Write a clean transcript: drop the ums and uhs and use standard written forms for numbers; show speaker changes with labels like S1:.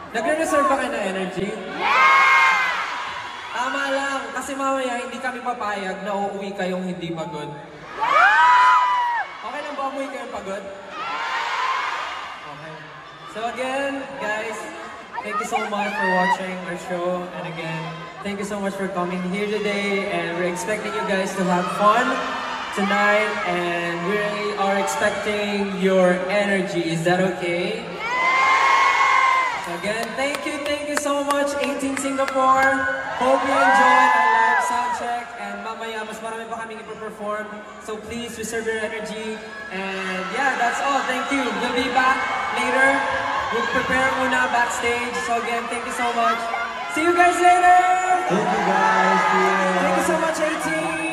S1: Nagre-reserve ba kayo ng energy? Tama lang, kasi mamaya hindi kami papayag na uuwi kayong hindi pagod. Okay lang ba umuwi kayong pagod? Okay. So again, guys, thank you so much for watching our show. And again, thank you so much for coming here today. And we're expecting you guys to have fun tonight. And we are expecting your energy. Is that okay? So again, thank you so much, 18 Singapore. Hope you enjoyed our live sound check. And mamaya, mas marami pa kaming ipo-perform. So please reserve your energy. And yeah, that's all. Thank you. We'll be back later. We'll prepare muna backstage. So again, thank you so much. See you guys later!
S2: Thank you guys.
S1: Thank you so much, 18!